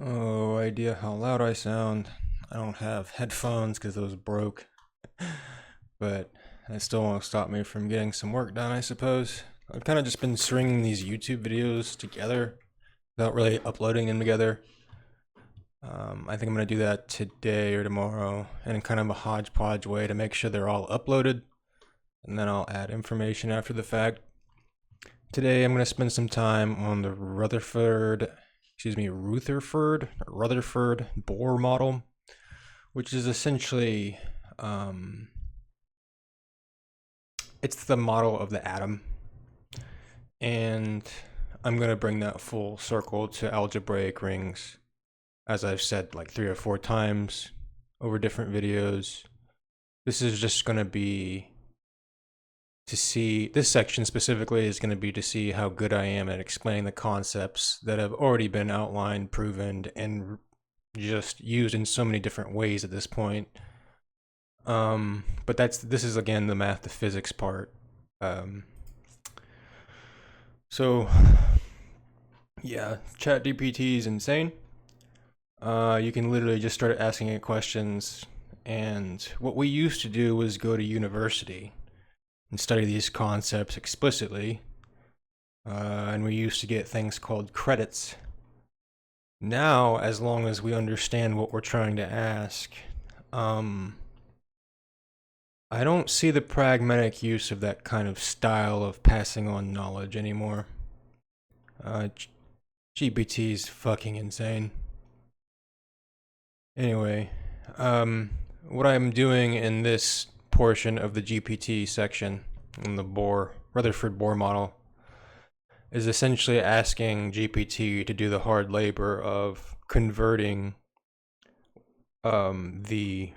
Oh, idea how loud I sound. I don't have headphones because those broke, but that still won't stop me from getting some work done, I suppose. I've kind of just been stringing these YouTube videos together without really uploading them together. I think I'm going to do that today or tomorrow in kind of a hodgepodge way to make sure they're all uploaded, and then I'll add information after the fact. Today I'm going to spend some time on the Rutherford-Bohr Model, which is essentially, it's the model of the atom. And I'm going to bring that full circle to algebraic rings, as I've said like 3 or 4 times over different videos. This is just going to be to see, this section specifically is going to be to see how good I am at explaining the concepts that have already been outlined, proven, and just used in so many different ways at this point. But this is again the math to physics part. So yeah, ChatGPT is insane. You can literally just start asking it questions, and what we used to do was go to university and study these concepts explicitly, and we used to get things called credits. Now, as long as we understand what we're trying to ask, I don't see the pragmatic use of that kind of style of passing on knowledge anymore. GPT is fucking insane. Anyway, what I'm doing in this portion of the GPT section in the Rutherford-Bohr model is essentially asking GPT to do the hard labor of converting the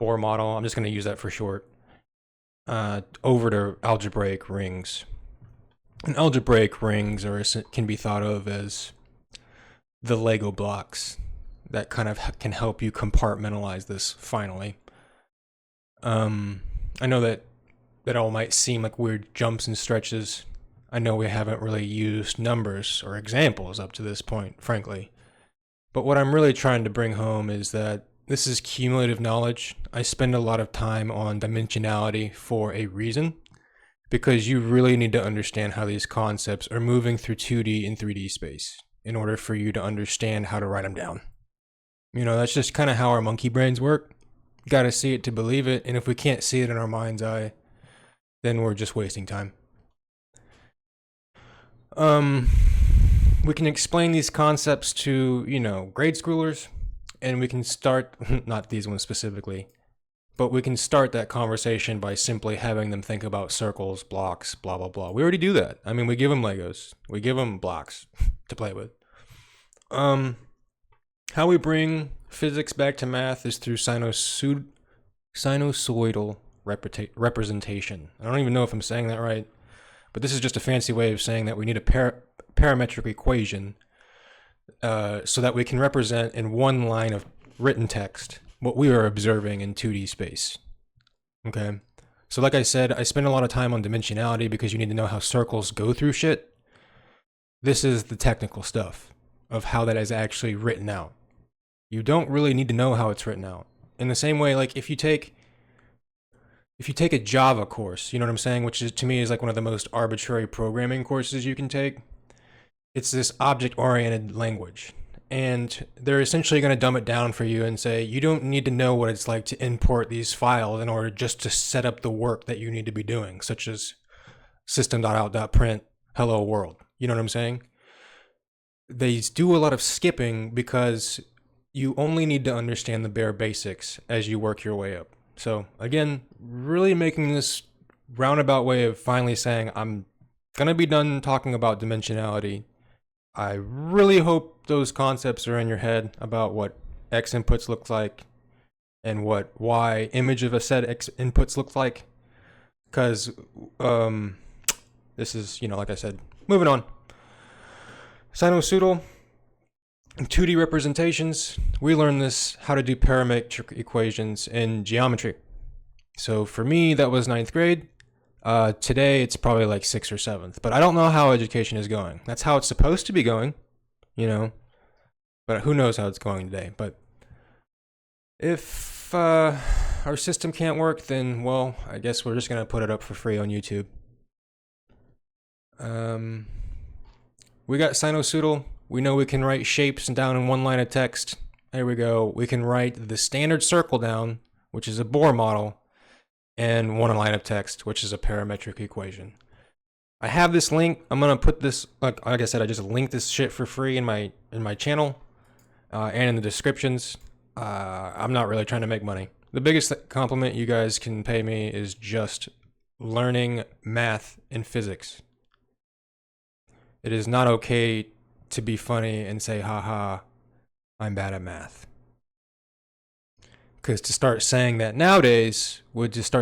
Bohr model, I'm just going to use that for short, over to algebraic rings. And algebraic rings can be thought of as the Lego blocks that kind of can help you compartmentalize this finally. I know that all might seem like weird jumps and stretches. I know we haven't really used numbers or examples up to this point, frankly. But what I'm really trying to bring home is that this is cumulative knowledge. I spend a lot of time on dimensionality for a reason, because you really need to understand how these concepts are moving through 2D and 3D space in order for you to understand how to write them down. You know, that's just kind of how our monkey brains work. You gotta see it to believe it, and if we can't see it in our mind's eye, then we're just wasting time. We can explain these concepts to, grade schoolers, and we can start, not these ones specifically, but we can start that conversation by simply having them think about circles, blocks, blah, blah, blah. We already do that. I mean, we give them Legos. We give them blocks to play with. How we bring physics back to math is through sinusoidal representation. I don't even know if I'm saying that right, but this is just a fancy way of saying that we need a parametric equation so that we can represent in one line of written text what we are observing in 2D space. Okay? So like I said, I spend a lot of time on dimensionality because you need to know how circles go through shit. This is the technical stuff of how that is actually written out. You don't really need to know how it's written out. In the same way, like if you take a Java course, you know what I'm saying, which is to me is like one of the most arbitrary programming courses you can take. It's this object-oriented language. And they're essentially going to dumb it down for you and say, you don't need to know what it's like to import these files in order just to set up the work that you need to be doing, such as system.out.print hello world. You know what I'm saying? They do a lot of skipping because you only need to understand the bare basics as you work your way up. So again, really making this roundabout way of finally saying, I'm going to be done talking about dimensionality. I really hope those concepts are in your head about what X inputs look like and what Y image of a set X inputs look like. Because this is, like I said, moving on. Sinusoidal 2D representations. We learned this, how to do parametric equations in geometry. So for me, that was 9th grade. Today, it's probably like 6th or 7th. But I don't know how education is going. That's how it's supposed to be going, But who knows how it's going today. But if our system can't work, then, well, I guess we're just going to put it up for free on YouTube. We got sinusoidal. We know we can write shapes down in one line of text. There we go. We can write the standard circle down, which is a Bohr model, and one line of text, which is a parametric equation. I have this link. I'm gonna put this, like I said, I just linked this shit for free in my channel and in the descriptions. I'm not really trying to make money. The biggest compliment you guys can pay me is just learning math and physics. It is not okay to be funny and say, haha, I'm bad at math. Because to start saying that nowadays would just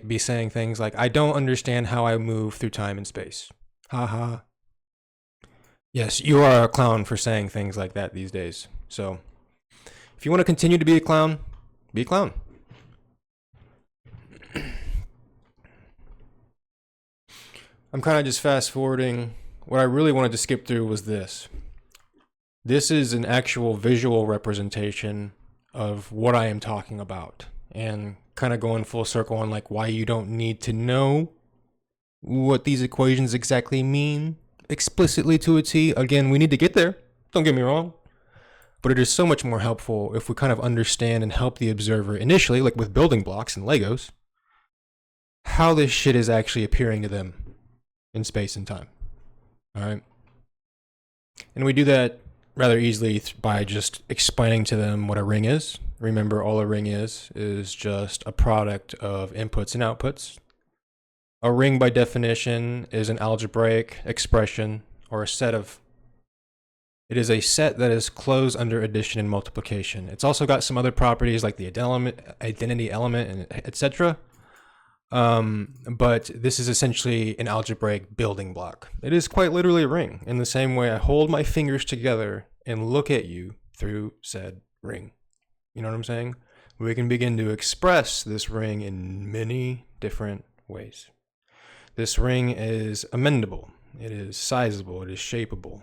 be saying things like, I don't understand how I move through time and space. Haha. Yes, you are a clown for saying things like that these days. So if you want to continue to be a clown, be a clown. I'm kind of just fast forwarding. What I really wanted to skip through was this. This is an actual visual representation of what I am talking about, and kind of going full circle on like why you don't need to know what these equations exactly mean explicitly to a T. Again, we need to get there, don't get me wrong, but it is so much more helpful if we kind of understand and help the observer initially, like with building blocks and Legos, how this shit is actually appearing to them in space and time. All right, and we do that rather easily by just explaining to them what a ring is. Remember, all a ring is just a product of inputs and outputs. A ring, by definition, is an algebraic expression or a set of. It is a set that is closed under addition and multiplication. It's also got some other properties like the identity element, and etc. But this is essentially an algebraic building block. It is quite literally a ring, in the same way I hold my fingers together and look at you through said ring. You know what I'm saying? We can begin to express this ring in many different ways. This ring is amendable, it is sizable, it is shapeable,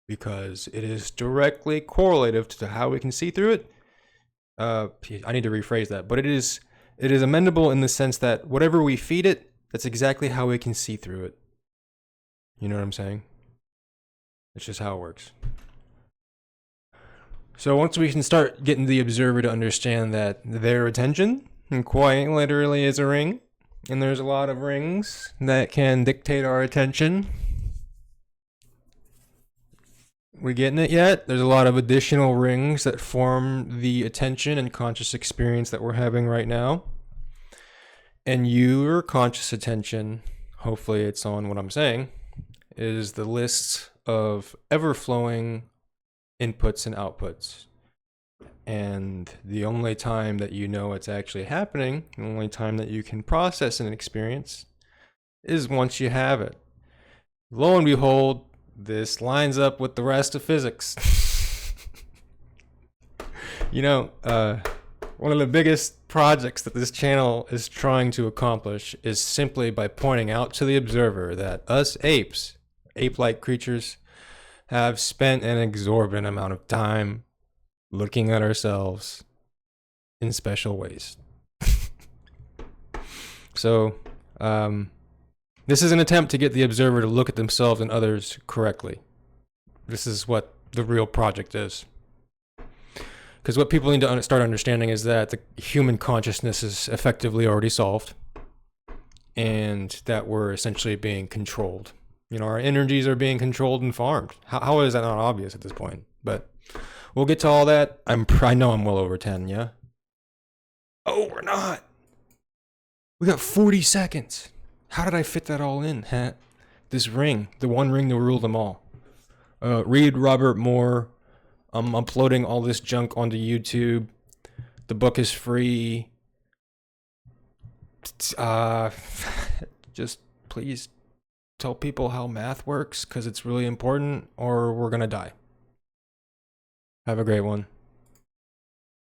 because it is directly correlative to how we can see through it. I need to rephrase that, but it is amendable in the sense that whatever we feed it, that's exactly how we can see through it. You know what I'm saying? It's just how it works. So once we can start getting the observer to understand that their attention quite literally is a ring, and there's a lot of rings that can dictate our attention. We getting it yet? There's a lot of additional rings that form the attention and conscious experience that we're having right now. And your conscious attention, hopefully it's on what I'm saying, is the list of ever-flowing inputs and outputs. And the only time that you know it's actually happening, the only time that you can process an experience, is once you have it. Lo and behold, this lines up with the rest of physics. You know, one of the biggest projects that this channel is trying to accomplish is simply by pointing out to the observer that us apes, ape-like creatures, have spent an exorbitant amount of time looking at ourselves in special ways. So, this is an attempt to get the observer to look at themselves and others correctly. This is what the real project is. Because what people need to start understanding is that the human consciousness is effectively already solved, and that we're essentially being controlled. You know, our energies are being controlled and farmed. How is that not obvious at this point? But we'll get to all that. I know I'm well over 10, yeah? Oh, we're not. We got 40 seconds. How did I fit that all in? This ring, the one ring to rule them all. Read Robert Moore. I'm uploading all this junk onto YouTube. The book is free. Just please tell people how math works, because it's really important, or we're gonna die. Have a great one.